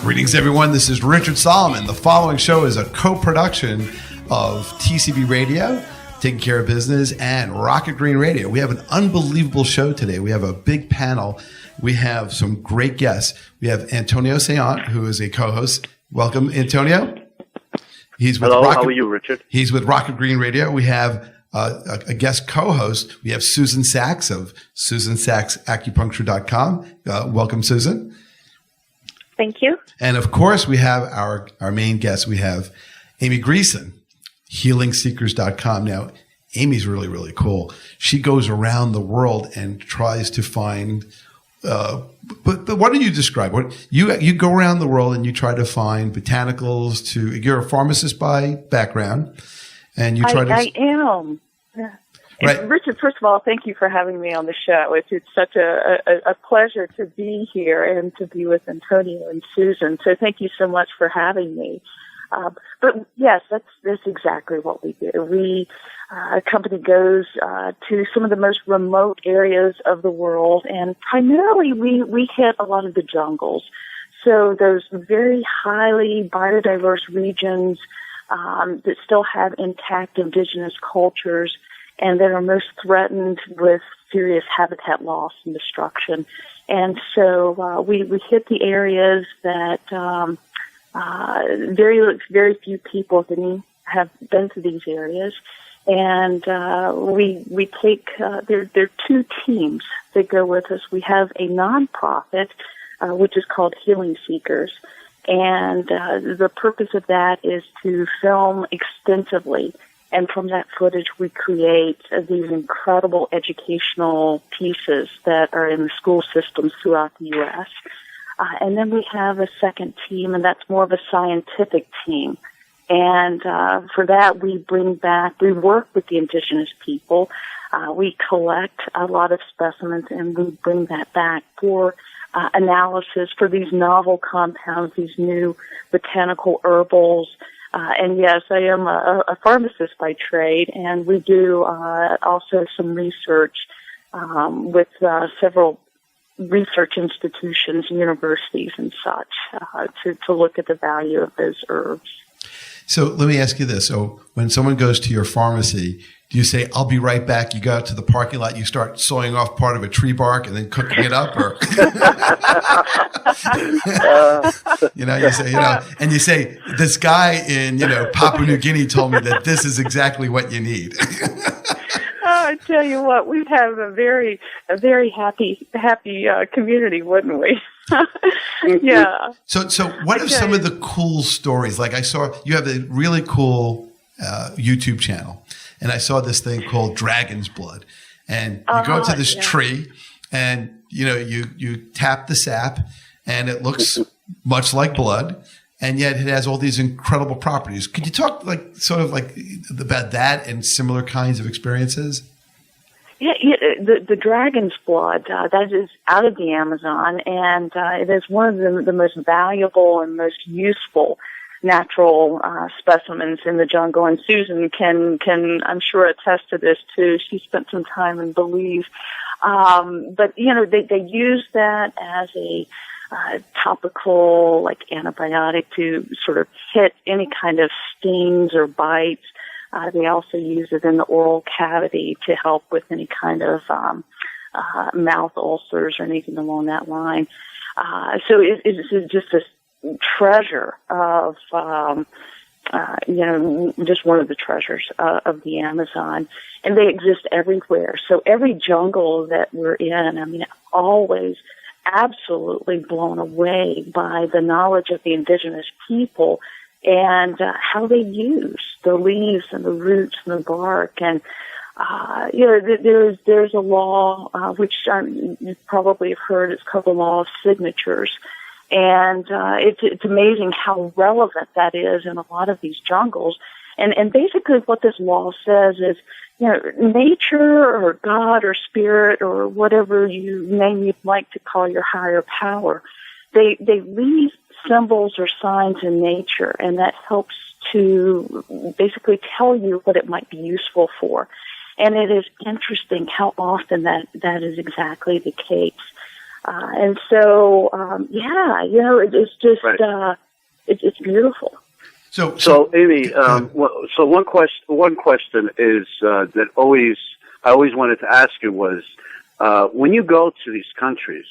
Greetings, everyone. This is Richard Solomon. The following show is a co-production of TCB Radio, Taking Care of Business, and Rocket Green Radio. We have an unbelievable show today. We have a big panel. We have some great guests. We have Antonio Saillant, who is a co-host. Welcome, Antonio. He's with Hello, Rocket, how are you, Richard? He's with Rocket Green Radio. We have a guest co-host. We have Susan Sachs of SusanSachsAcupuncture.com. Welcome, Susan. Thank you. And of course, we have our main guest. We have Amy Greeson, HealingSeekers.com. Now, Amy's really, really cool. She goes around the world and tries to find. But what do you describe? What you go around the world and you try to find botanicals. You're a pharmacist by background, and you try to. I am. Right. Richard, first of all, thank you for having me on the show. It's such a pleasure to be here and to be with Antonio and Susan. So thank you so much for having me. But yes, that's exactly what we do. A company goes to some of the most remote areas of the world, and primarily we hit a lot of the jungles. So those very highly biodiverse regions that still have intact indigenous cultures and that are most threatened with serious habitat loss and destruction. And so we hit the areas that very few people have been to these areas. And we take there are two teams that go with us. We have a nonprofit, which is called Healing Seekers. And the purpose of that is to film extensively. And from that footage, we create these incredible educational pieces that are in the school systems throughout the U.S. And then we have a second team, and that's more of a scientific team. And for that, we work with the indigenous people. We collect a lot of specimens, and we bring that back for analysis for these novel compounds, these new botanical herbals. And yes, I am a pharmacist by trade, and we do also some research with several research institutions, universities, and such to look at the value of those herbs. So let me ask you this. So when someone goes to your pharmacy, do you say, I'll be right back? You go out to the parking lot, you start sawing off part of a tree bark and then cooking it up? Or you say, this guy in, Papua New Guinea told me that this is exactly what you need. I tell you what, we'd have a very happy community, wouldn't we? Yeah. So what are some of the cool stories? Like I saw you have a really cool YouTube channel, and I saw this thing called Dragon's Blood, and you go to this tree, and you tap the sap, and it looks much like blood, and yet it has all these incredible properties. Could you talk about that and similar kinds of experiences? Yeah, the dragon's blood, that is out of the Amazon, and it is one of the most valuable and most useful natural specimens in the jungle. And Susan can I'm sure attest to this too. She spent some time in Belize. But they use that as a topical antibiotic to sort of hit any kind of stings or bites. They also use it in the oral cavity to help with any kind of mouth ulcers or anything along that line. So it's just this treasure of, just one of the treasures of the Amazon. And they exist everywhere. So every jungle that we're in, always absolutely blown away by the knowledge of the indigenous people and how they use the leaves and the roots and the bark. And, there's a law, which you probably have heard, it's called the law of signatures. And it's amazing how relevant that is in a lot of these jungles. And basically what this law says is, nature or God or spirit or whatever name you'd like to call your higher power, they leave symbols or signs in nature, and that helps to basically tell you what it might be useful for. And it is interesting how often that is exactly the case. And so, it's just, right. It's beautiful. So Amy, so one question is that I always wanted to ask you was, when you go to these countries,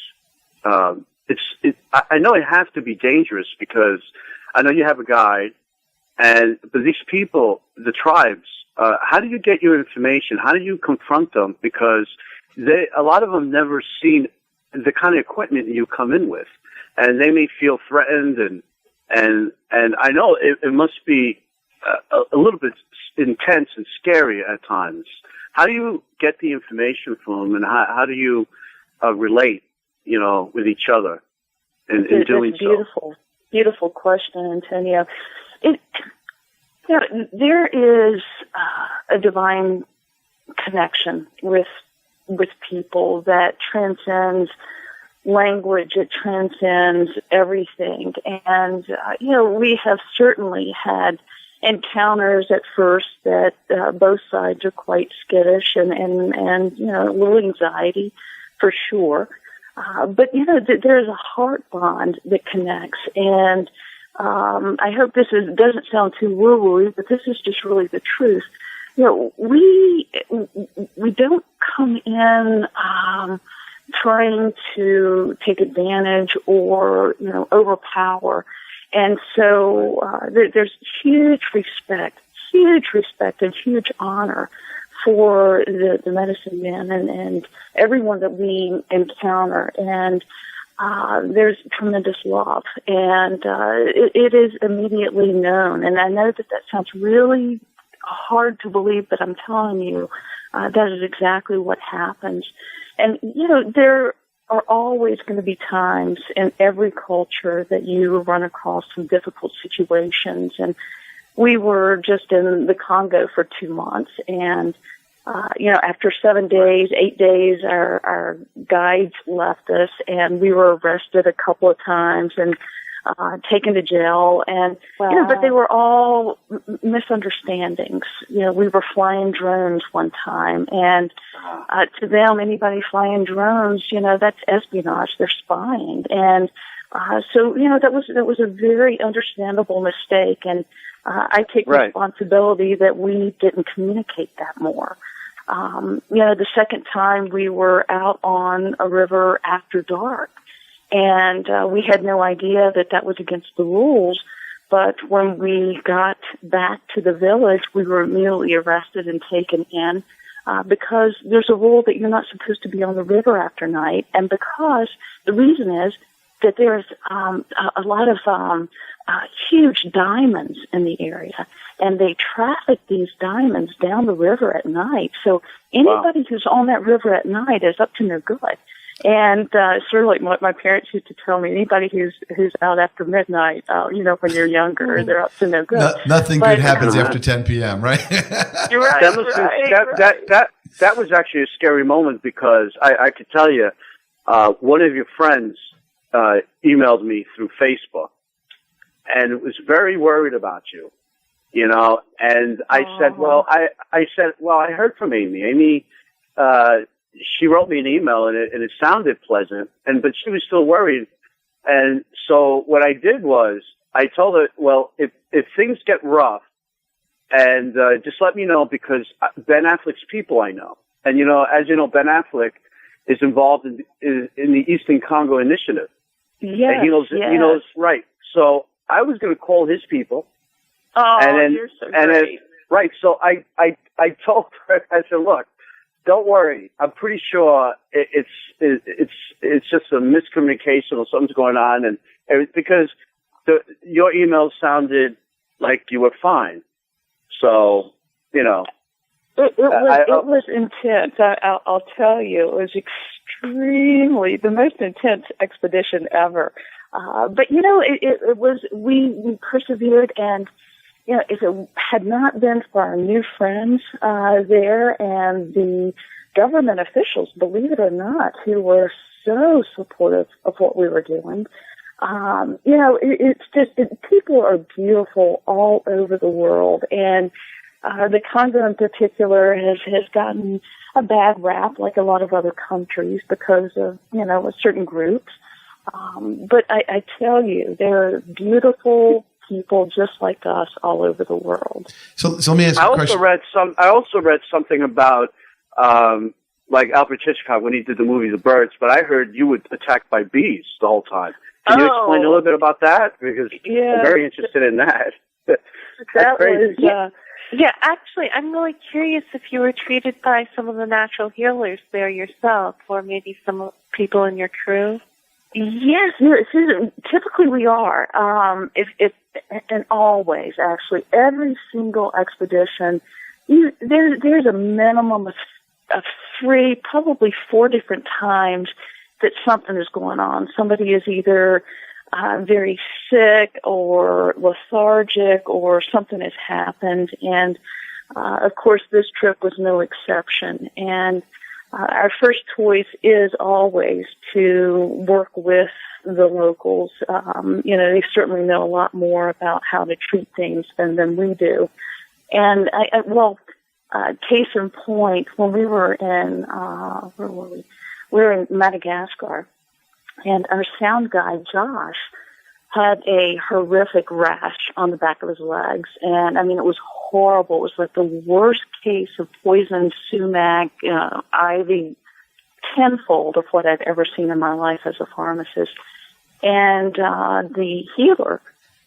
I know it has to be dangerous because I know you have a guide, but these people, the tribes, how do you get your information? How do you confront them? Because a lot of them never seen the kind of equipment you come in with, and they may feel threatened, and I know it must be a little bit intense and scary at times. How do you get the information from them, and how do you relate, with each other in doing so? Beautiful, beautiful question, Antonio. There is a divine connection with people that transcends language. It transcends everything. And, we have certainly had encounters at first that both sides are quite skittish and a little anxiety for sure. But there's a heart bond that connects. And I hope this doesn't sound too woo-woo, but this is just really the truth. We don't come in trying to take advantage or overpower, and so there's huge respect and huge honor for the medicine men and everyone that we encounter, and there's tremendous love, and it is immediately known. And I know that sounds really hard to believe, but I'm telling you, that is exactly what happens. And, there are always going to be times in every culture that you run across some difficult situations. And we were just in the Congo for 2 months, and after 7 days, 8 days, our guides left us, and we were arrested a couple of times and taken to jail. And wow. But they were all misunderstandings. We were flying drones one time, and to them, anybody flying drones, that's espionage. They're spying, and so that was a very understandable mistake. And I take responsibility that we didn't communicate that more. The second time we were out on a river after dark, and we had no idea that was against the rules. But when we got back to the village, we were immediately arrested and taken in because there's a rule that you're not supposed to be on the river after night, and because the reason is that there's a lot of huge diamonds in the area, and they traffic these diamonds down the river at night. So anybody who's on that river at night is up to no good. And sort of like what my parents used to tell me, anybody who's out after midnight, when you're younger, they're up to no good. Nothing good happens after 10 p.m., right? You're right. That was actually a scary moment because I could tell you, one of your friends emailed me through Facebook and was very worried about you, and I said, I heard from Amy. Amy, she wrote me an email and it sounded pleasant, but she was still worried. And so what I did was I told her, well, if things get rough, and just let me know, because Ben Affleck's people I know. And, as you know, Ben Affleck is involved in the Eastern Congo Initiative. Yes, and he knows, right. So I was going to call his people. Oh, and then, you're so great. Right. So I told her, I said, look, don't worry. I'm pretty sure it's just a miscommunication or something's going on, and because your email sounded like you were fine. So it was intense. I'll tell you, it was extremely the most intense expedition ever. But we persevered, and if it had not been for our new friends there and the government officials, believe it or not, who were so supportive of what we were doing, it's just people are beautiful all over the world, and the Congo in particular has gotten a bad rap, like a lot of other countries, because of certain groups. But I tell you, there are beautiful people just like us all over the world. So let me ask you a question. I also read something about like Alfred Hitchcock when he did the movie The Birds, but I heard you were attacked by bees the whole time. Can you explain a little bit about that? Because I'm very interested in that. That was... actually, I'm really curious if you were treated by some of the natural healers there yourself, or maybe some people in your crew. Yes, typically we are. And always, actually, every single expedition, there's a minimum of 3, probably 4 different times that something is going on. Somebody is either very sick or lethargic, or something has happened. And of course, this trip was no exception. And our first choice is always to work with the locals. They certainly know a lot more about how to treat things than we do. And case in point, when we were in where were we? We were in Madagascar. And our sound guy, Josh, had a horrific rash on the back of his legs. And, it was horrible. It was like the worst case of poisoned sumac, ivy, tenfold of what I'd ever seen in my life as a pharmacist. And the healer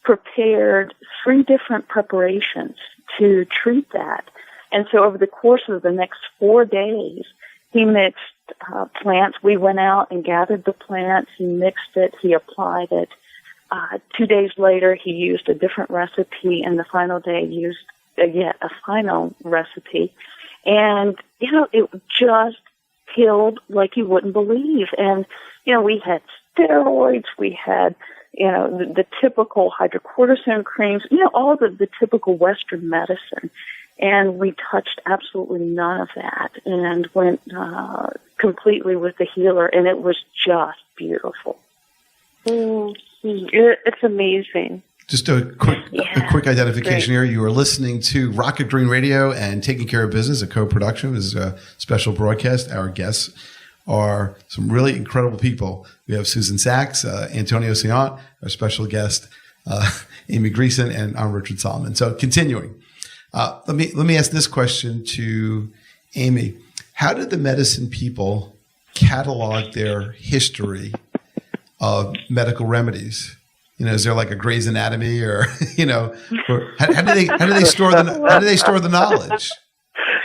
prepared 3 different preparations to treat that. And so over the course of the next 4 days, he mixed plants. We went out and gathered the plants. He mixed it. He applied it. 2 days later, he used a different recipe, and the final day used yet a final recipe. And, it just healed like you wouldn't believe. And, we had steroids. We had, the typical hydrocortisone creams, all the typical Western medicine. And we touched absolutely none of that and went completely with the healer, and it was just beautiful. It's amazing. Just a quick identification here. You are listening to Rocket Green Radio and Taking Care of Business, a co-production. This is a special broadcast. Our guests are some really incredible people. We have Susan Sachs, Antonio Saillant, our special guest, Amy Greeson, and I'm Richard Solomon. So continuing. Let me ask this question to Amy. How did the medicine people catalog their history of medical remedies? Is there like a Grey's Anatomy, or or how do they store the knowledge?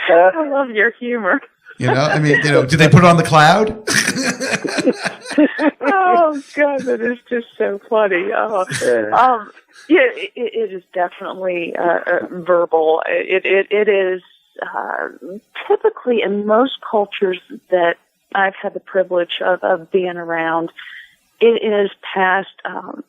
I love your humor. Do they put it on the cloud? Oh God, that is just so funny. It is definitely verbal. It is typically in most cultures that I've had the privilege of being around. It is passed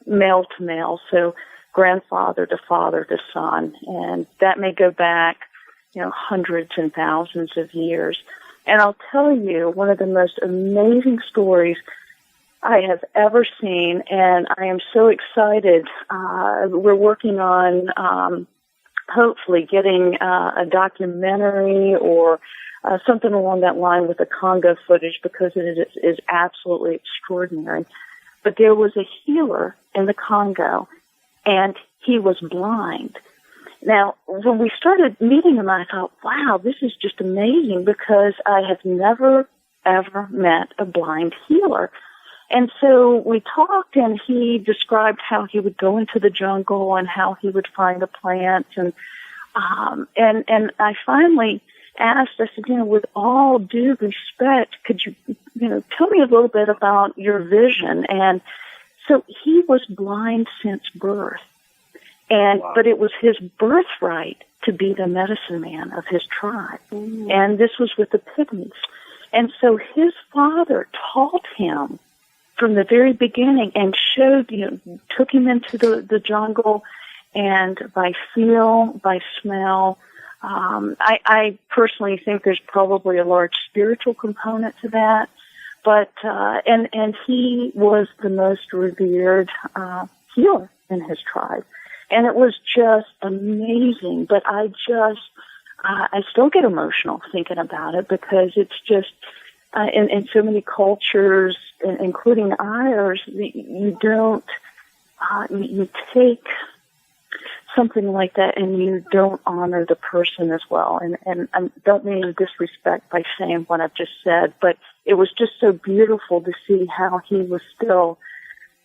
male to male, so grandfather to father to son, and that may go back, hundreds and thousands of years. And I'll tell you, one of the most amazing stories I have ever seen, and I am so excited. We're working on hopefully getting a documentary or something along that line with the Congo footage, because it is absolutely extraordinary. But there was a healer in the Congo, and he was blind. Now, when we started meeting him, I thought, wow, this is just amazing, because I have never, ever met a blind healer. And so we talked, and he described how he would go into the jungle and how he would find a plant. And I finally asked, I said, with all due respect, could you, tell me a little bit about your vision? And so he was blind since birth. And, wow. But it was his birthright to be the medicine man of his tribe. Mm. And this was with the Pygmies. And so his father taught him from the very beginning and showed, took him into the jungle, and by feel, by smell. I personally think there's probably a large spiritual component to that, but and he was the most revered healer in his tribe, and it was just amazing. But I still get emotional thinking about it, because it's just in so many cultures, including ours, you don't you take something like that and you don't honor the person as well. And I don't mean to disrespect by saying what I've just said, but it was just so beautiful to see how he was still,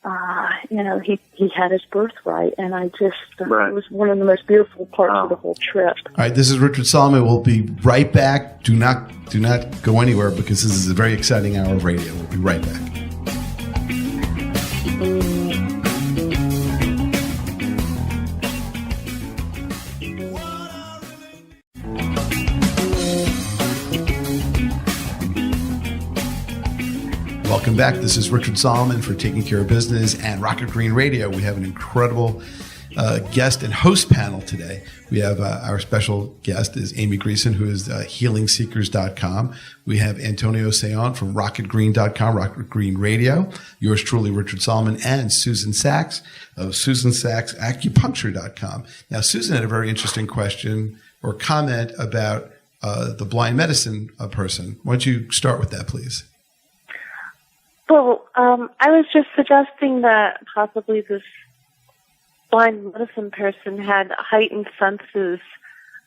he had his birthright. And I just, it was one of the most beautiful parts of the whole trip. All right, this is Richard Solomon. We'll be right back. Do not go anywhere, because this is a very exciting hour of radio. We'll be right back. Welcome back. This is Richard Solomon for Taking Care of Business and Rocket Green Radio. We have an incredible guest and host panel today. We have our special guest is Amy Greeson, who is healingseekers.com. We have Antonio Saillant from rocketgreen.com, Rocket Green Radio. Yours truly, Richard Solomon, and Susan Sachs of SusanSachsAcupuncture.com. Now, Susan had a very interesting question or comment about the blind medicine person. Why don't you start with that, please? Well, I was just suggesting that possibly this blind medicine person had heightened senses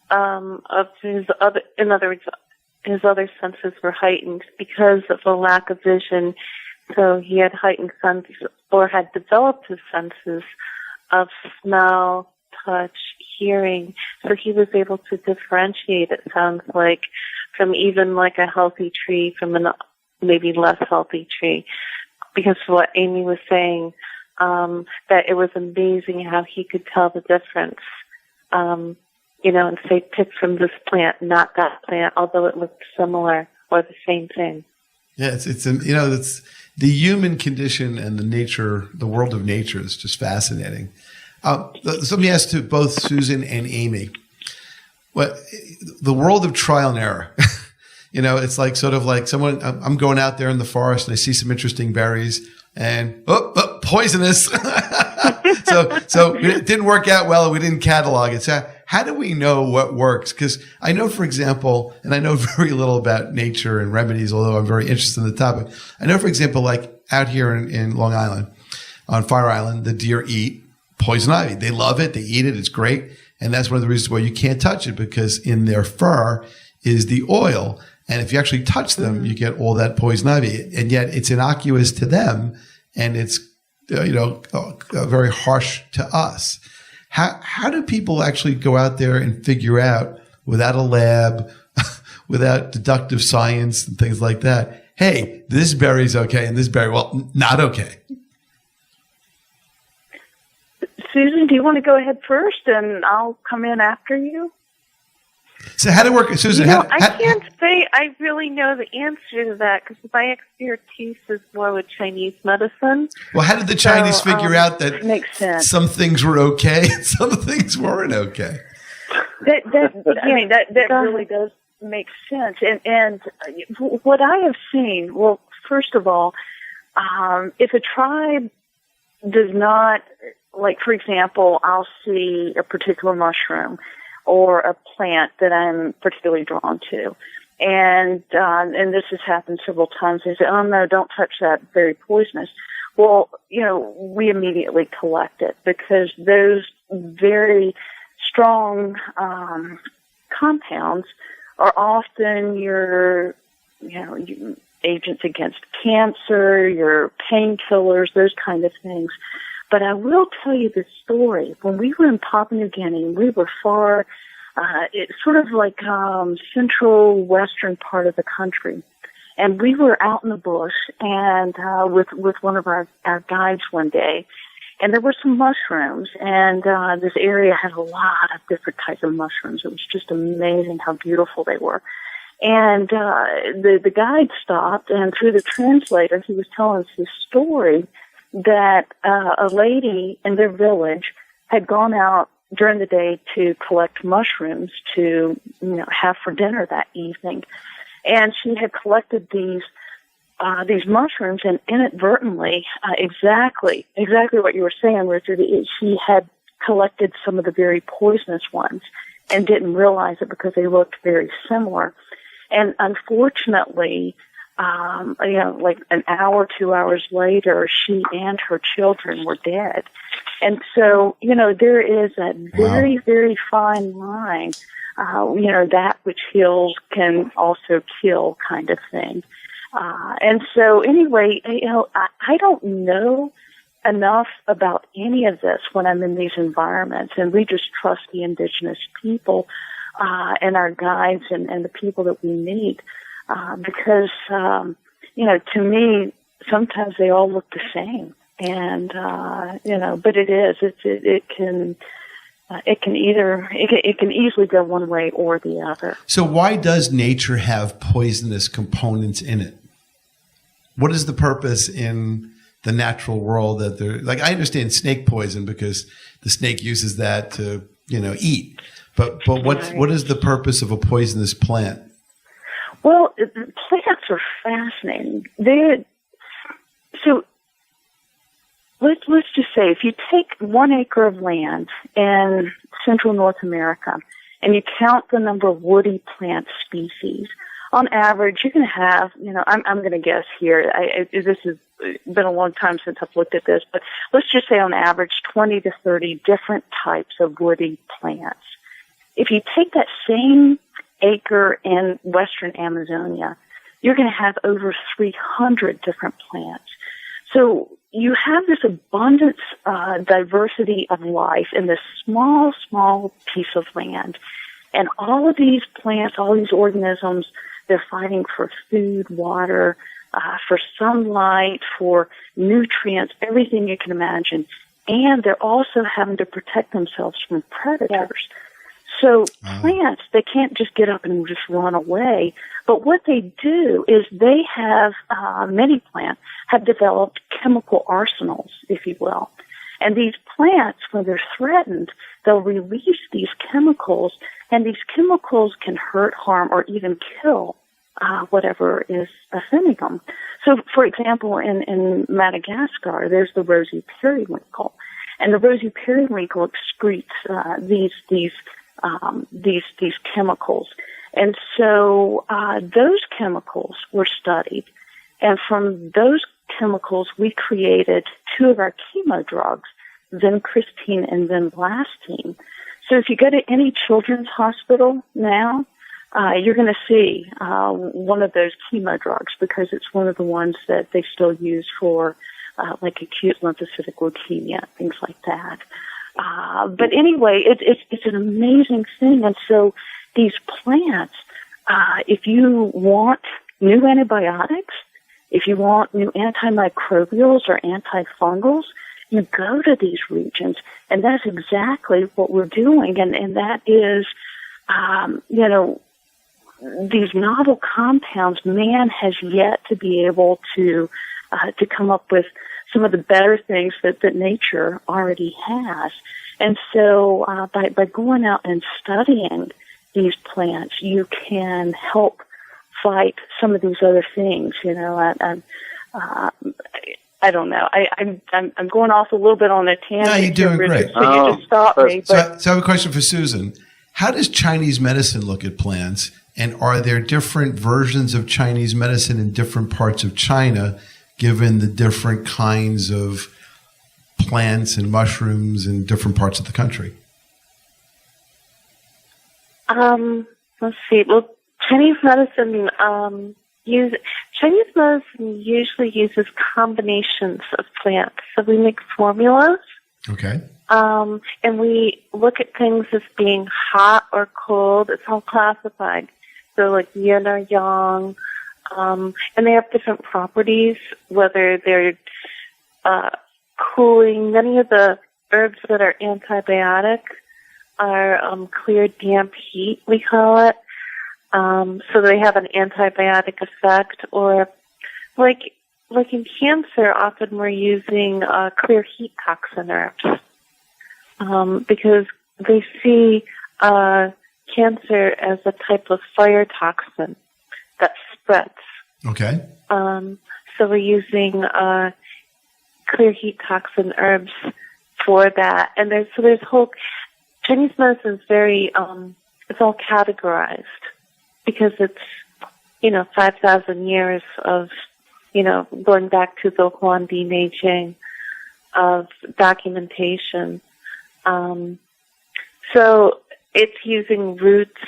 of his other, in other words, his other senses were heightened because of a lack of vision. So he had heightened senses, or had developed his senses of smell, touch, hearing. So he was able to differentiate, it sounds like, from even like a healthy tree from an maybe less healthy tree, because what Amy was saying, that it was amazing how he could tell the difference, and say pick from this plant, not that plant, although it looked similar or the same thing. Yeah, it's the human condition and the world of nature is just fascinating. So let me ask to both Susan and Amy, the world of trial and error. It's like sort of like I'm going out there in the forest and I see some interesting berries and, poisonous. so it didn't work out well. We didn't catalog it. So how do we know what works? Because I know, for example, and I know very little about nature and remedies, although I'm very interested in the topic. I know, for example, like out here in Long Island, on Fire Island, the deer eat poison ivy. They love it. They eat it. It's great. And that's one of the reasons why you can't touch it, because in their fur is the oil. And if you actually touch them, you get all that poison ivy. And yet it's innocuous to them, and it's, very harsh to us. How do people actually go out there and figure out, without a lab, without deductive science and things like that, hey, this berry's okay and this berry, well, not okay? Susan, do you want to go ahead first and I'll come in after you? So how did it work, Susan? I can't say I really know the answer to that, because my expertise is more with Chinese medicine. Well, how did the Chinese figure out that makes sense. Some things were okay and some things weren't okay? That really does make sense. And what I have seen, well, first of all, if a tribe does not, like, for example, I'll see a particular mushroom or a plant that I'm particularly drawn to. And this has happened several times. They say, oh no, don't touch that, very poisonous. Well, we immediately collect it, because those very strong, compounds are often your agents against cancer, your painkillers, those kind of things. But I will tell you the story. When we were in Papua New Guinea, we were far, it's sort of like central western part of the country. And we were out in the bush and with one of our guides one day. And there were some mushrooms. And this area had a lot of different types of mushrooms. It was just amazing how beautiful they were. And the guide stopped, and through the translator, he was telling us this story that a lady in their village had gone out during the day to collect mushrooms to have for dinner that evening, and she had collected these mushrooms, and inadvertently, exactly what you were saying, Richard, she had collected some of the very poisonous ones and didn't realize it because they looked very similar. And unfortunately, like an hour, 2 hours later, she and her children were dead. And so, there is that very, very fine line, that which heals can also kill kind of thing. And so anyway, I don't know enough about any of this when I'm in these environments, and we just trust the indigenous people and our guides and the people that we meet, because to me sometimes they all look the same, and but it can easily go one way or the other. So why does nature have poisonous components in it? What is the purpose in the natural world that they're like? I understand snake poison because the snake uses that to eat. But what is the purpose of a poisonous plant? Well, plants are fascinating. So let's just say if you take 1 acre of land in Central North America and you count the number of woody plant species, on average you're going to have, I'm going to guess here. This has been a long time since I've looked at this, but let's just say on average 20 to 30 different types of woody plants. If you take that same acre in western Amazonia, you're going to have over 300 different plants. So you have this abundance, diversity of life in this small, small piece of land. And all of these plants, all these organisms, they're fighting for food, water, for sunlight, for nutrients, everything you can imagine. And they're also having to protect themselves from predators. So plants, they can't just get up and just run away. But what they do is they have, many plants have developed chemical arsenals, if you will. And these plants, when they're threatened, they'll release these chemicals, and these chemicals can hurt, harm, or even kill whatever is offending them. So, for example, in Madagascar, there's the Rosy Periwinkle, and the Rosy Periwinkle excretes these chemicals. And so those chemicals were studied, and from those chemicals we created 2 of our chemo drugs, vincristine and vinblastine. So if you go to any children's hospital now, you're going to see one of those chemo drugs because it's one of the ones that they still use for like acute lymphocytic leukemia, things like that. But anyway, it's an amazing thing. And so these plants, if you want new antibiotics, if you want new antimicrobials or antifungals, you go to these regions, and that's exactly what we're doing. And that is, these novel compounds, man has yet to be able to come up with some of the better things that nature already has. And so by going out and studying these plants, you can help fight some of these other things. I don't know. I'm going off a little bit on a tangent. No, you're doing great. So you just stop me. So I have a question for Susan. How does Chinese medicine look at plants? And are there different versions of Chinese medicine in different parts of China, given the different kinds of plants and mushrooms in different parts of the country? Let's see. Well, Chinese medicine usually uses combinations of plants. So we make formulas. Okay. And we look at things as being hot or cold. It's all classified. So like yin or yang. And they have different properties, whether they're cooling. Many of the herbs that are antibiotic are clear, damp heat, we call it. so they have an antibiotic effect. Or like in cancer, often we're using clear heat toxin herbs because they see cancer as a type of fire toxin that spreads. Okay. So we're using clear heat toxin herbs for that. And there's whole Chinese medicine is very it's all categorized because it's 5,000 years of going back to the Huangdi Neijing of documentation. So it's using roots,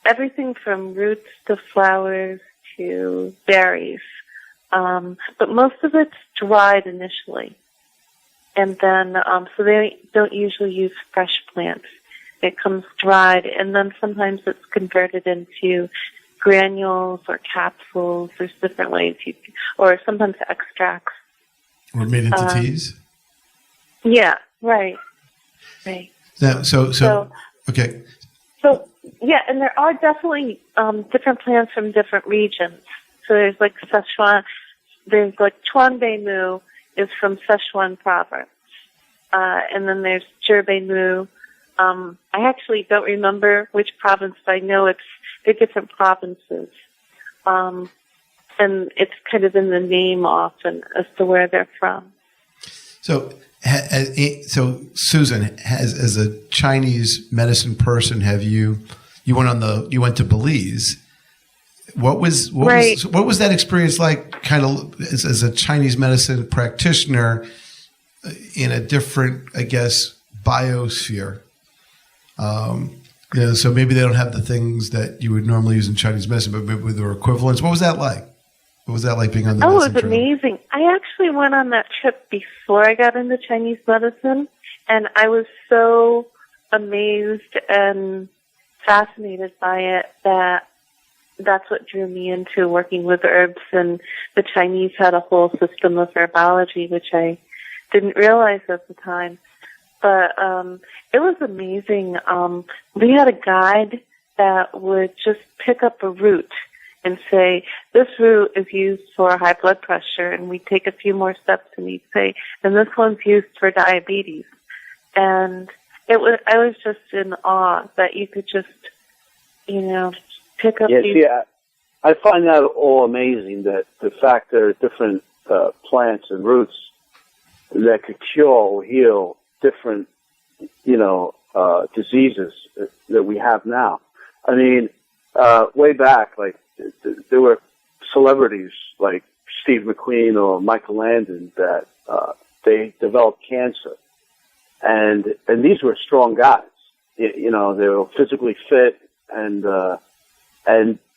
everything from roots to flowers to berries. But most of it's dried initially. And then, so they don't usually use fresh plants. It comes dried, and then sometimes it's converted into granules or capsules. There's different ways or sometimes extracts. Or made into teas? Yeah, right. Now, so okay. So, yeah, and there are definitely different plants from different regions. So there's like Sichuan, there's like Chuanbei Mu is from Sichuan province. And then there's Zhebei Mu. I actually don't remember which province, but I know they're different provinces. And it's kind of in the name often as to where they're from. So Susan, as a Chinese medicine person, you went to Belize. What was that experience like? Kind of as a Chinese medicine practitioner in a different, I guess, biosphere. So maybe they don't have the things that you would normally use in Chinese medicine, but maybe there were equivalents. What was that like? What was that like being on the medicine trail? Amazing. I actually went on that trip before I got into Chinese medicine, and I was so amazed and fascinated by it that that's what drew me into working with herbs. And the Chinese had a whole system of herbology, which I didn't realize at the time. But it was amazing. We had a guide that would just pick up a root and say, this root is used for high blood pressure, and we'd take a few more steps and he'd say, and this one's used for diabetes. And I was just in awe that you could just, pick up these. Yeah, I find that all amazing, that the fact there are different plants and roots that could cure or heal different, diseases that we have now. I mean, way back, like, there were celebrities like Steve McQueen or Michael Landon that they developed cancer, and these were strong guys. They were physically fit, and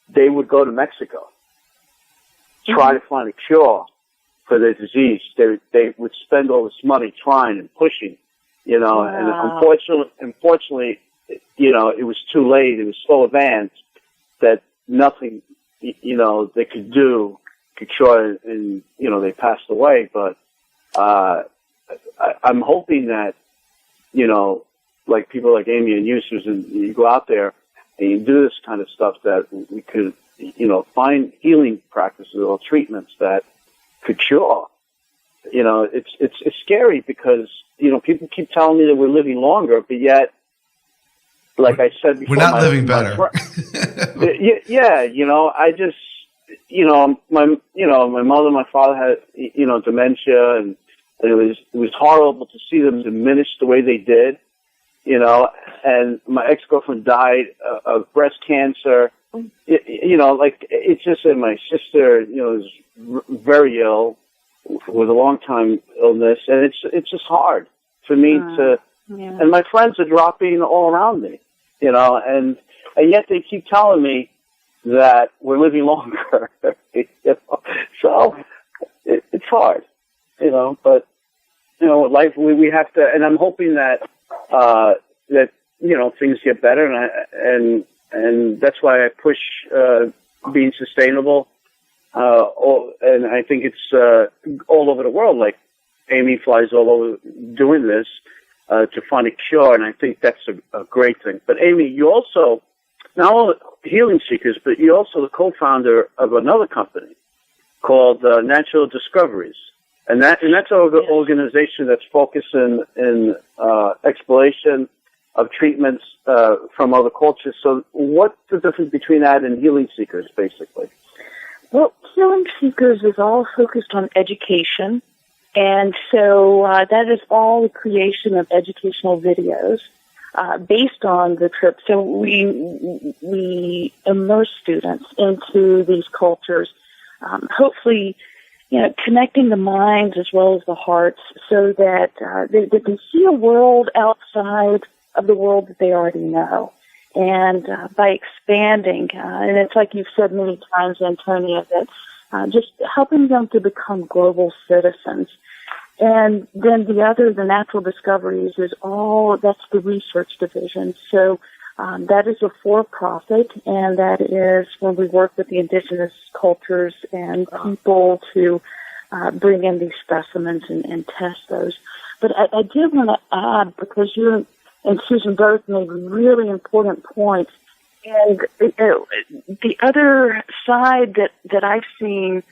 they would go to Mexico, try to find a cure for their disease. They would spend all this money trying and pushing, Wow. And unfortunately, it was too late. It was so advanced that nothing, they could do could cure, and they passed away. But I'm hoping that, like people like Amy and you, Susan, you go out there and you do this kind of stuff, that we could, find healing practices or treatments that could cure. It's scary because, people keep telling me that we're living longer, but yet, like I said before, we're not living better. I just, my mother and my father had, dementia, and it was horrible to see them diminish the way they did, and my ex-girlfriend died of breast cancer, it's just that my sister, is very ill with a long-time illness, and it's just hard for me and my friends are dropping all around me, and yet they keep telling me that we're living longer, so it's hard, but, life, we have to, and I'm hoping that, things get better, and that's why I push, being sustainable, and I think it's, all over the world, like Amy flies all over doing this, to find a cure, and I think that's a great thing. But Amy, you also not only Healing Seekers, but you're also the co-founder of another company called Natural Discoveries. And that's an organization that's focused in exploration of treatments from other cultures. So what's the difference between that and Healing Seekers, basically? Well, Healing Seekers is all focused on education, and so that is all the creation of educational videos based on the trip. So we immerse students into these cultures, hopefully, connecting the minds as well as the hearts, so that they can see a world outside of the world that they already know. And by expanding, and it's like you've said many times, Antonia, that just helping them to become global citizens. And then the Natural Discoveries that's the research division. So that is a for-profit, and that is when we work with the indigenous cultures and people to bring in these specimens and test those. But I did want to add, because you and Susan both made really important points, and the other side that I've seen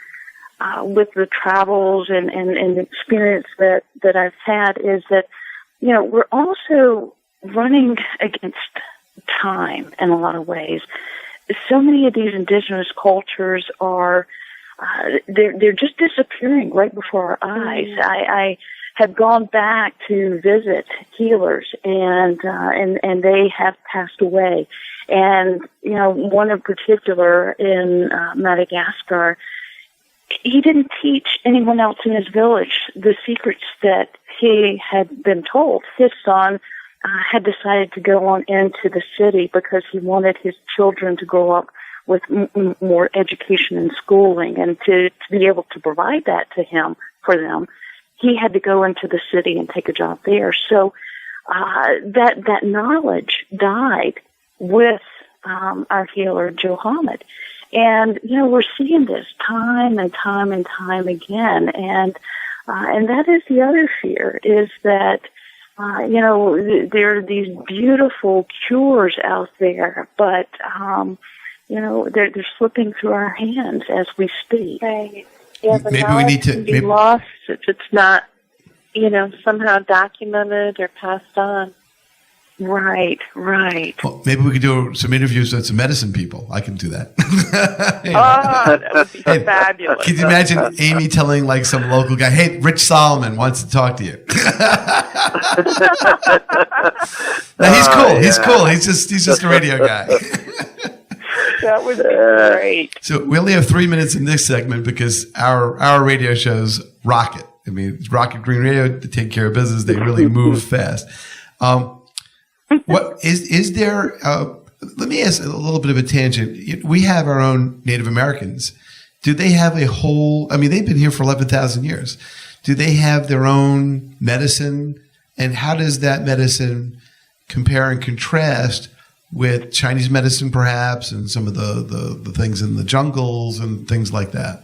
with the travels and the experience that I've had is that, we're also running against time in a lot of ways. So many of these indigenous cultures are, they're just disappearing right before our eyes. I had gone back to visit healers, and they have passed away. And, one in particular in Madagascar, he didn't teach anyone else in his village the secrets that he had been told. His son had decided to go on into the city because he wanted his children to grow up with more education and schooling, and to be able to provide that for them, he had to go into the city and take a job there. So that knowledge died with our healer, Johannet. And, we're seeing this time and time and time again. And that is the other fear, is that, there are these beautiful cures out there, but, they're slipping through our hands as we speak. Right. Yeah, the maybe we need to be lost if it's not, somehow documented or passed on. Right. Well, maybe we could do some interviews with some medicine people. I can do that. That would be fabulous. Can you imagine Amy telling like some local guy, "Hey, Rich Solomon wants to talk to you." No, he's cool. He's cool. He's just a radio guy. That would be great. So we only have 3 minutes in this segment because our radio shows rocket. I mean, it's Rocket Green Radio to take care of business. They really move fast. What is there? Let me ask a little bit of a tangent. We have our own Native Americans. Do they have a whole? I mean, they've been here for 11,000 years. Do they have their own medicine? And how does that medicine compare and contrast with Chinese medicine, perhaps, and some of the things in the jungles and things like that?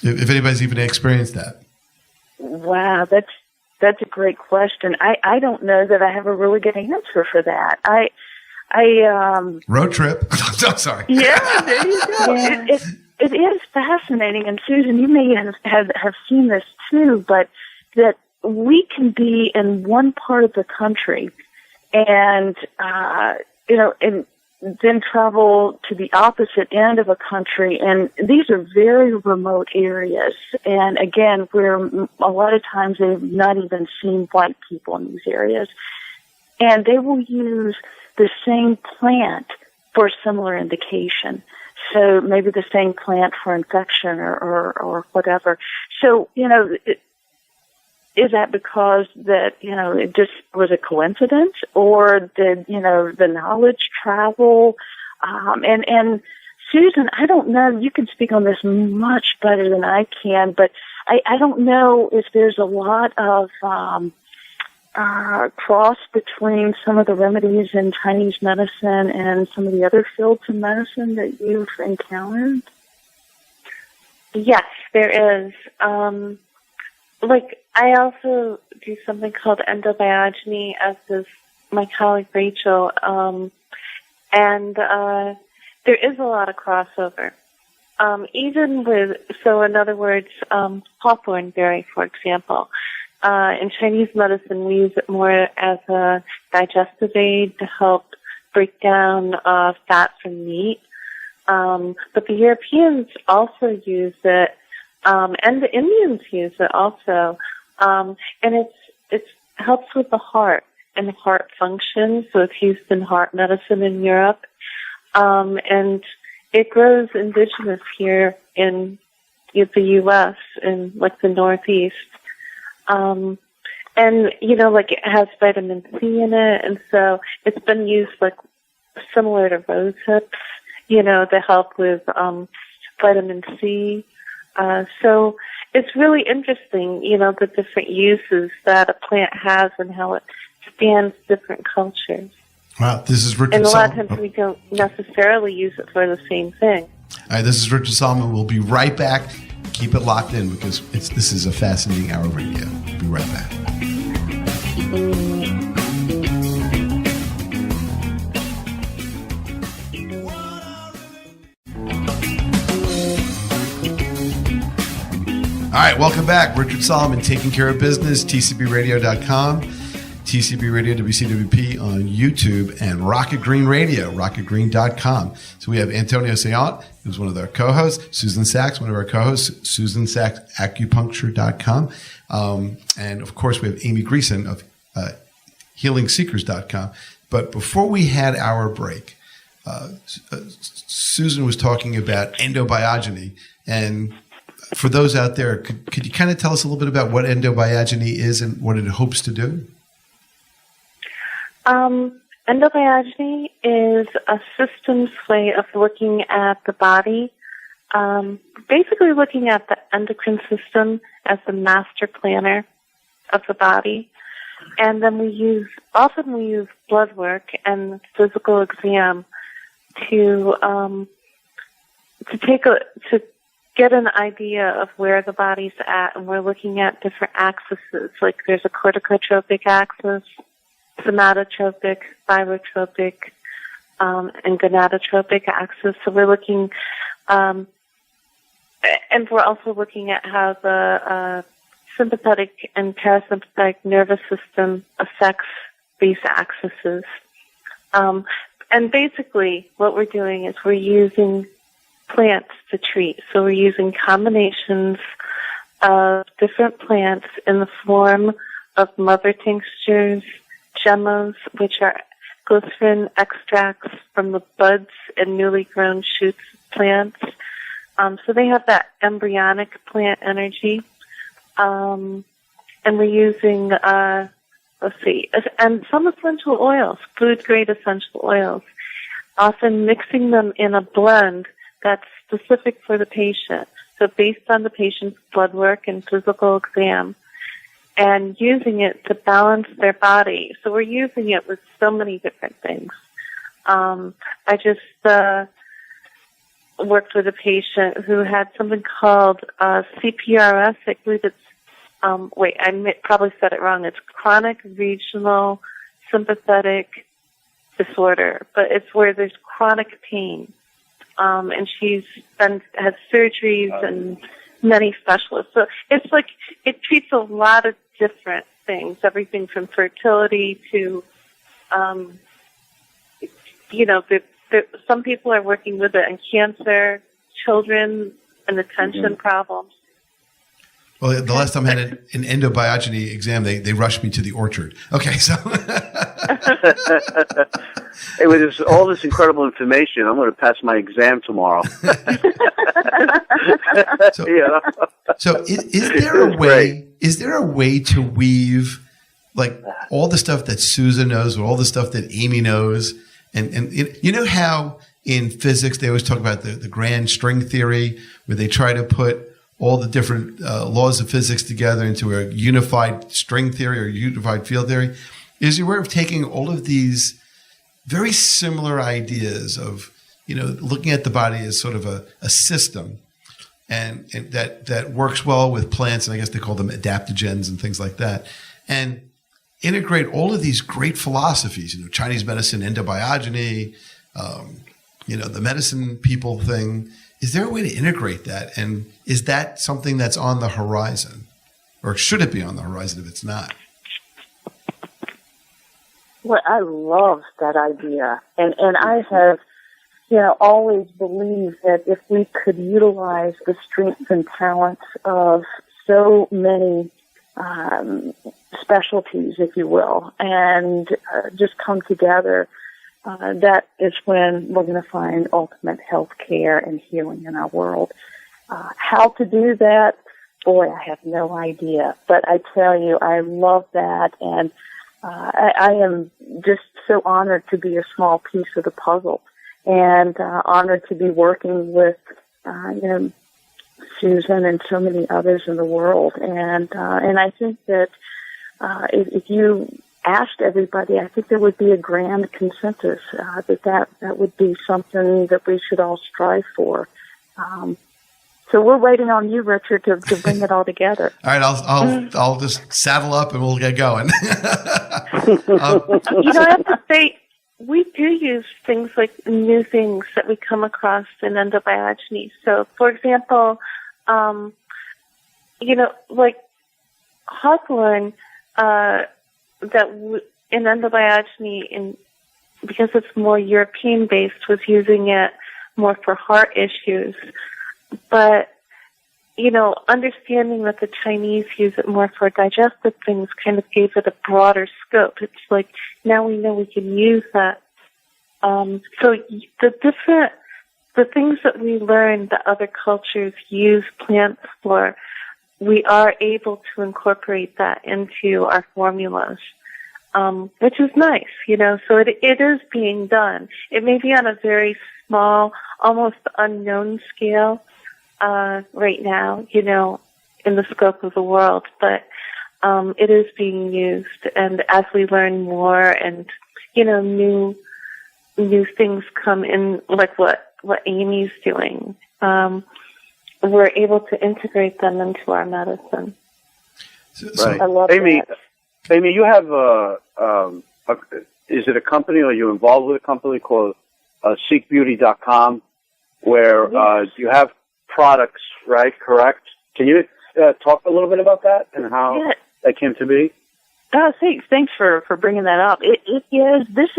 If anybody's even experienced that. Wow, that's a great question. I don't know that I have a really good answer for that. Road trip. I'm sorry. Yeah, there you go. Yeah. It is fascinating, and Susan, you may have seen this too, but that we can be in one part of the country and and then travel to the opposite end of a country, and these are very remote areas. And again, where a lot of times they've not even seen white people in these areas, and they will use the same plant for a similar indication. So maybe the same plant for infection or whatever. So, is that because that, it just was a coincidence, or did, the knowledge travel? And Susan, I don't know, you can speak on this much better than I can, but I don't know if there's a lot of cross between some of the remedies in Chinese medicine and some of the other fields of medicine that you've encountered. Yes, there is. I also do something called endobiogeny, as does my colleague Rachel. And there is a lot of crossover. Even with, so in other words, hawthorn berry, for example. In Chinese medicine, we use it more as a digestive aid to help break down fat from meat. But the Europeans also use it, and the Indians use it also. And it helps with the heart and heart function, so it's used in heart medicine in Europe. And it grows indigenous here in the U.S., in like the Northeast. And, like it has vitamin C in it, and so it's been used like similar to rose hips, to help with vitamin C. So it's really interesting, the different uses that a plant has and how it spans different cultures. Wow, this is Richard And a lot of Solomon. times we don't necessarily use it for the same thing. All right, this is Richard Solomon. We'll be right back. Keep it locked in because this is a fascinating hour of radio. We'll be right back. All right, welcome back. Richard Solomon, Taking Care of Business, tcbradio.com, TCB Radio, WCWP on YouTube, and Rocket Green Radio, rocketgreen.com. So we have Antonio Saillant, who's one of our co-hosts, Susan Sachs, one of our co-hosts, Susan Sachs, acupuncture.com. And of course, we have Amy Greeson of healingseekers.com. But before we had our break, Susan was talking about endobiogeny. And for those out there, could you kind of tell us a little bit about what endobiogeny is and what it hopes to do? Endobiogeny is a systems way of looking at the body, basically looking at the endocrine system as the master planner of the body. And then often we use blood work and physical exam to get an idea of where the body's at, and we're looking at different axes. Like there's a corticotropic axis, somatotropic, thyrotropic, and gonadotropic axis. So we're looking, and we're also looking at how the sympathetic and parasympathetic nervous system affects these axes. And basically what we're doing is we're using plants to treat. So we're using combinations of different plants in the form of mother tinctures, gemmos, which are glycerin extracts from the buds and newly grown shoots of plants. So they have that embryonic plant energy. And we're using, and some essential oils, food-grade essential oils, often mixing them in a blend that's specific for the patient. So based on the patient's blood work and physical exam, and using it to balance their body. So we're using it with so many different things. I just worked with a patient who had something called CPRS. I believe it's, I probably said it wrong. It's chronic regional sympathetic disorder, but it's where there's chronic pain. And she's had surgeries and many specialists. So it's like it treats a lot of different things, everything from fertility to, some people are working with it in cancer, children, and attention problems. Well, the last time I had an endobiogeny exam, they rushed me to the orchard. Okay, so. Hey, with all this incredible information, I'm going to pass my exam tomorrow. So is there a way? Is there a way to weave like all the stuff that Susan knows, or all the stuff that Amy knows, and you know how in physics they always talk about the grand string theory, where they try to put all the different laws of physics together into a unified string theory or unified field theory? Is there a way of taking all of these very similar ideas of, looking at the body as sort of a system and that works well with plants, and I guess they call them adaptogens and things like that, and integrate all of these great philosophies, Chinese medicine, endobiogeny, the medicine people thing. Is there a way to integrate that? And is that something that's on the horizon? Or should it be on the horizon if it's not? Well, I love that idea. And I have, always believed that if we could utilize the strengths and talents of so many specialties, if you will, and just come together, that is when we're going to find ultimate health care and healing in our world. How to do that? Boy, I have no idea. But I tell you, I love that, and I am just so honored to be a small piece of the puzzle, and honored to be working with, Susan and so many others in the world. And I think that if you asked everybody, I think there would be a grand consensus that would be something that we should all strive for. So we're waiting on you, Richard, to bring it all together. All right, I'll just saddle up and we'll get going. I have to say, we do use things like new things that we come across in endobiogeny. So, for example, like hawthorn, in endobiogeny, because it's more European-based, was using it more for heart issues. But, understanding that the Chinese use it more for digestive things kind of gave it a broader scope. It's like, now we know we can use that. So the things that we learned that other cultures use plants for, we are able to incorporate that into our formulas, which is nice, so it is being done. It may be on a very small, almost unknown scale, right now, in the scope of the world, but, it is being used. And as we learn more and, new things come in, like what Amy's doing, we're able to integrate them into our medicine. Right. I love Amy, that. Amy, you have is it a company, or are you involved with a company called seekbeauty.com, where you have products, right? Correct? Can you talk a little bit about that and how that came to be? Thanks for bringing that up. It is. This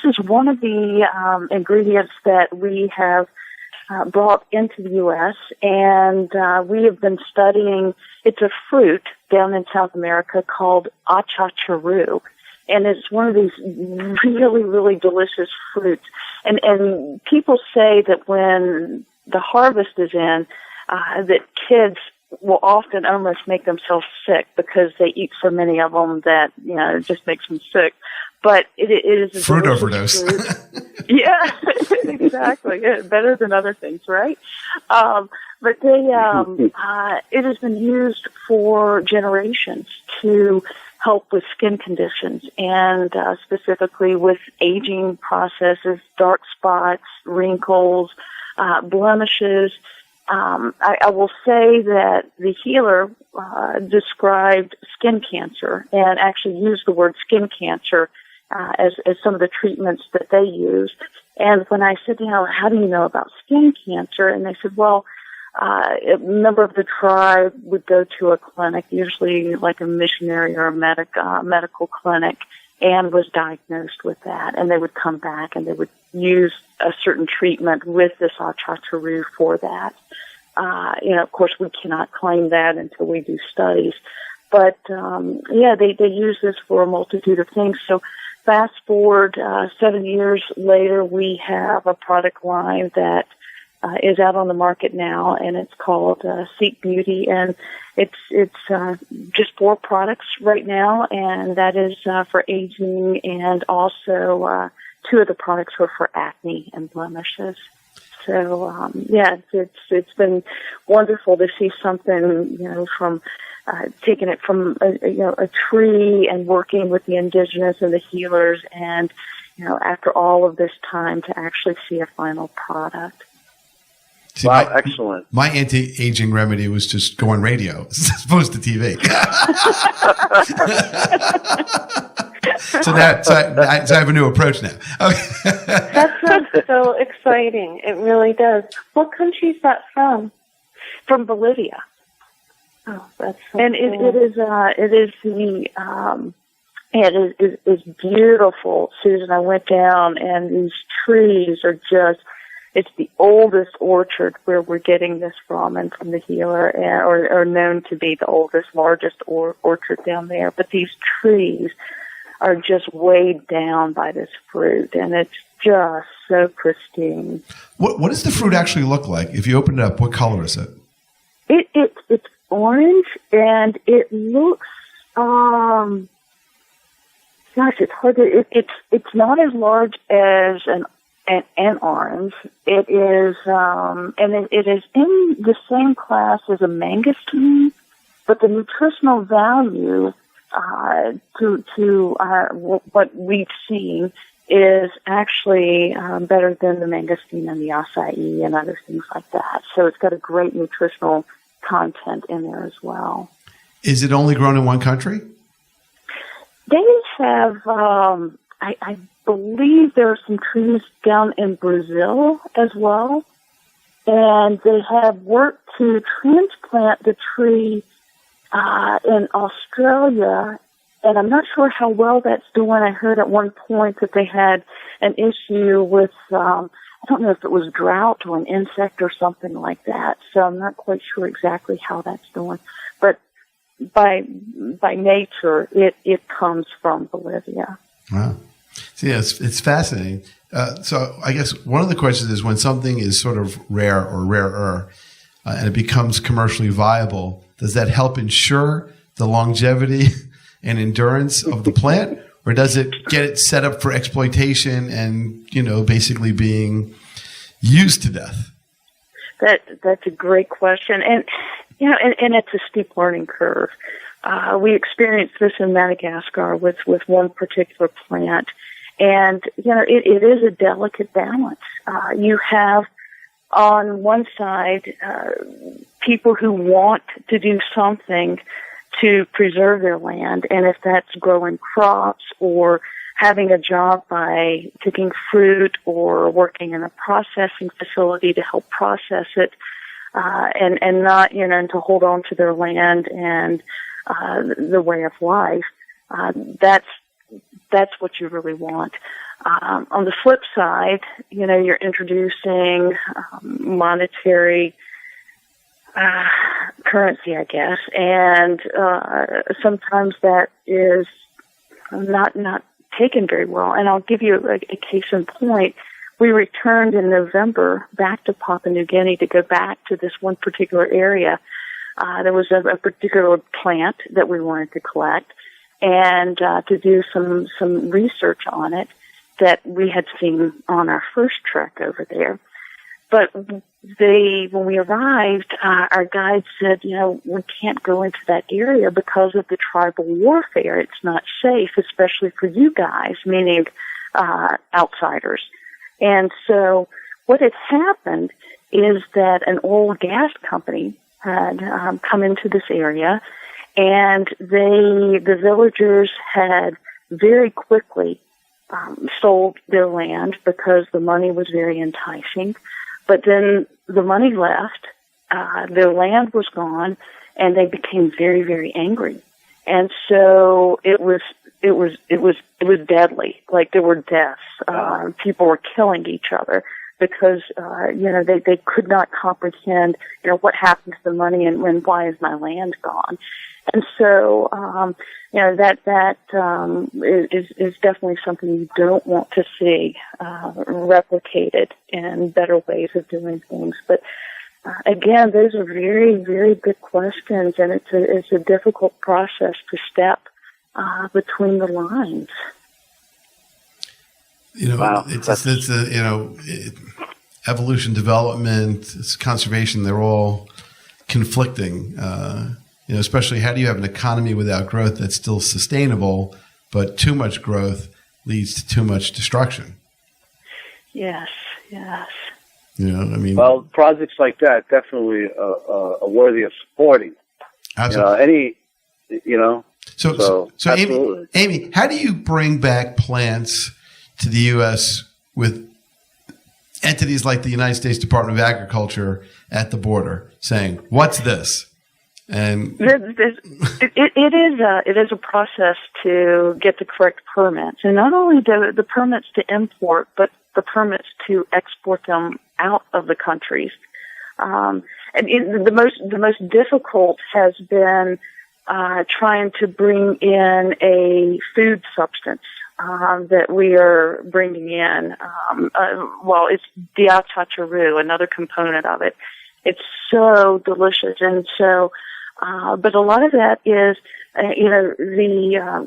is one of the ingredients that we have brought into the U.S. and we have been studying. It's a fruit down in South America called achacharu, and it's one of these really, really delicious fruits. And people say that when the harvest is in, that kids will often almost make themselves sick because they eat so many of them that, it just makes them sick. But it is a fruit overdose. Fruit. Yeah, exactly. Yeah, better than other things, right? But it has been used for generations to help with skin conditions and specifically with aging processes, dark spots, wrinkles, blemishes. I will say that the healer described skin cancer and actually used the word skin cancer as some of the treatments that they use. And when I said, how do you know about skin cancer? And they said, well, a member of the tribe would go to a clinic, usually like a missionary or a medical clinic, and was diagnosed with that. And they would come back and they would use a certain treatment with this achacharu for that. Of course, we cannot claim that until we do studies. But, they use this for a multitude of things. So fast forward 7 years later, we have a product line that is out on the market now, and it's called Seek Beauty, and it's just 4 products right now, and that is for aging, and also 2 of the products are for acne and blemishes. So it's been wonderful to see something from taking it from a tree and working with the indigenous and the healers, and after all of this time to actually see a final product. See, wow, excellent. My anti-aging remedy was just go on radio as opposed to TV. So I have a new approach now. Okay. That sounds so exciting. It really does. What country is that from? From Bolivia. Oh, that's so And cool. it is beautiful, Susan. I went down, and these trees are it's the oldest orchard where we're getting this from, and from the healer, or known to be the oldest, largest orchard down there. But these trees are just weighed down by this fruit, and it's just so pristine. What does the fruit actually look like? If you open it up, what color is it? It's orange, and it looks gosh, it's hard to it's not as large as an orange. It is and it is in the same class as a mangosteen, but the nutritional value to what we've seen is actually better than the mangosteen and the acai and other things like that. So it's got a great nutritional content in there as well. Is it only grown in one country? They have, I believe there are some trees down in Brazil as well, and they have worked to transplant the tree in Australia, and I'm not sure how well that's doing. I heard at one point that they had an issue with, I don't know if it was drought or an insect or something like that, so I'm not quite sure exactly how that's doing. But by nature, it comes from Bolivia. Wow. So yeah, it's fascinating. So I guess one of the questions is, when something is sort of rare or rarer and it becomes commercially viable, does that help ensure the longevity and endurance of the plant, or does it get it set up for exploitation and, basically being used to death? That's a great question. And, and it's a steep learning curve. We experienced this in Madagascar with one particular plant. And, it is a delicate balance. You have on one side people who want to do something to preserve their land. And if that's growing crops or having a job by picking fruit or working in a processing facility to help process it, and not, and to hold on to their land and the way of life, that's what you really want. On the flip side, you're introducing monetary currency, I guess, and sometimes that is not taken very well. And I'll give you a case in point. We returned in November back to Papua New Guinea to go back to this one particular area. There was a particular plant that we wanted to collect and to do some research on it that we had seen on our first trek over there. But when we arrived, our guide said, we can't go into that area because of the tribal warfare. It's not safe, especially for you guys, meaning outsiders. And so what had happened is that an oil and gas company had come into this area, and the villagers had very quickly sold their land because the money was very enticing. But then the money left, their land was gone, and they became very, very angry. And so it was deadly. Like, there were deaths. People were killing each other because, they could not comprehend, what happened to the money and why is my land gone. And so, that is definitely something you don't want to see replicated in better ways of doing things. But again, those are very, very good questions, and it's a difficult process to step between the lines. Wow. Evolution, development, it's conservation, they're all conflicting. Especially, how do you have an economy without growth that's still sustainable, but too much growth leads to too much destruction? Yes. Well, projects like that definitely are worthy of supporting. Absolutely. So Amy, how do you bring back plants to the U.S. with entities like the United States Department of Agriculture at the border saying, "What's this?" And it is a process to get the correct permits, and not only the permits to import, but the permits to export them out of the countries. The most difficult has been trying to bring in a food substance that we are bringing in. It's the treacherous, another component of it. It's so delicious, and so, but a lot of that is, the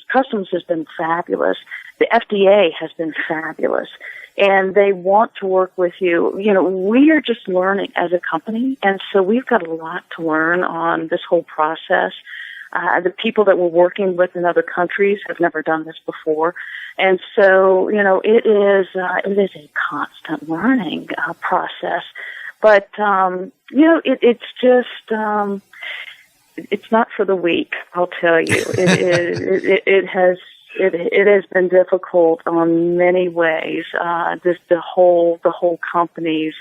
customs has been fabulous. The FDA has been fabulous, and they want to work with you. We are just learning as a company, and so we've got a lot to learn on this whole process. The people that we're working with in other countries have never done this before. And so, it is a constant learning process. But, it's just, it's not for the weak, I'll tell you. It has been difficult on many ways. The whole companies,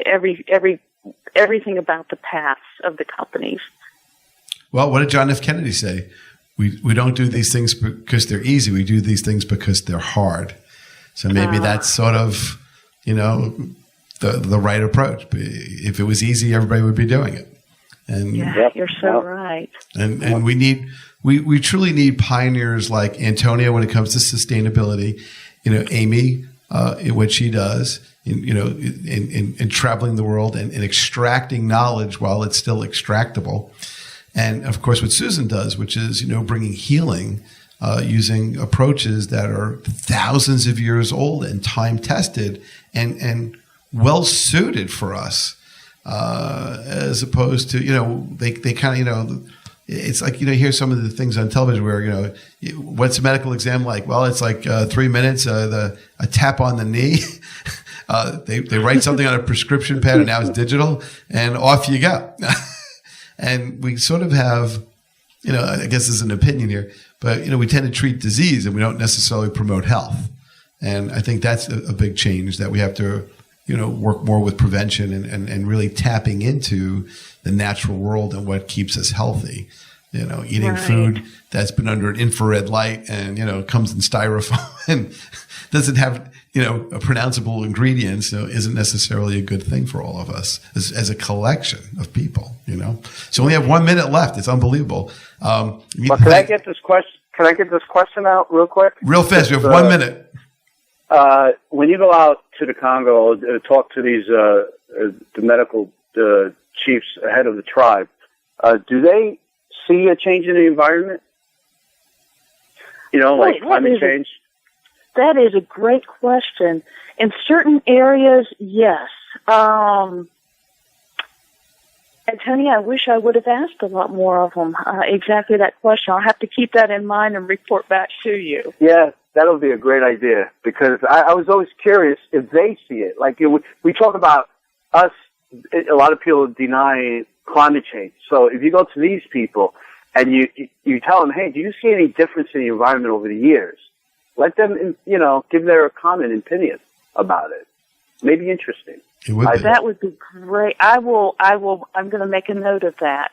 everything about the paths of the companies. Well, what did John F. Kennedy say? We don't do these things because they're easy. We do these things because they're hard. So maybe that's sort of, the right approach. If it was easy, everybody would be doing it. And you're so right. And we truly need pioneers like Antonia when it comes to sustainability. Amy, in what she does, in traveling the world and extracting knowledge while it's still extractable. And of course, what Susan does, which is, bringing healing using approaches that are thousands of years old and time tested and well suited for us, as opposed to, they kind of, it's like, you hear some of the things on television where, what's a medical exam like? Well, it's like 3 minutes, a tap on the knee. They write something on a prescription pad and now it's digital and off you go. And we sort of have, I guess this is an opinion here, but, we tend to treat disease and we don't necessarily promote health. And I think that's a big change that we have to, work more with prevention and really tapping into the natural world and what keeps us healthy. Eating food that's been under an infrared light and, comes in styrofoam and doesn't have, a pronounceable ingredient, so isn't necessarily a good thing for all of us as a collection of people, So we only have 1 minute left. It's unbelievable. Can I get this question out real quick? Real fast. You have 1 minute. When you go out to the Congo, talk to these, the medical chiefs ahead of the tribe, do they see a change in the environment? Like climate change? That is a great question. In certain areas, yes. Antonia, I wish I would have asked a lot more of them exactly that question. I'll have to keep that in mind and report back to you. Yeah, that would be a great idea because I was always curious if they see it. Like we talk about us, a lot of people deny climate change. So if you go to these people and you tell them, hey, do you see any difference in the environment over the years? Let them, give their common opinion about it. Maybe interesting. That would be great. I'm going to make a note of that.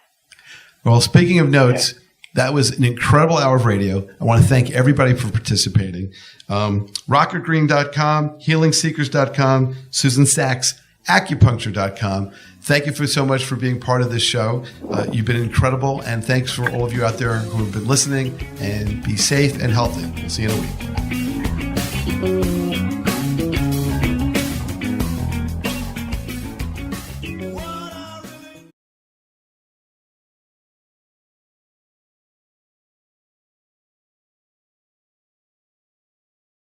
Well, speaking of notes, that was an incredible hour of radio. I want to thank everybody for participating. RocketGreen.com, HealingSeekers.com, Susan Sachs, Acupuncture.com. Thank you so much for being part of this show. You've been incredible, and thanks for all of you out there who have been listening. And be safe and healthy. We'll see you in a week.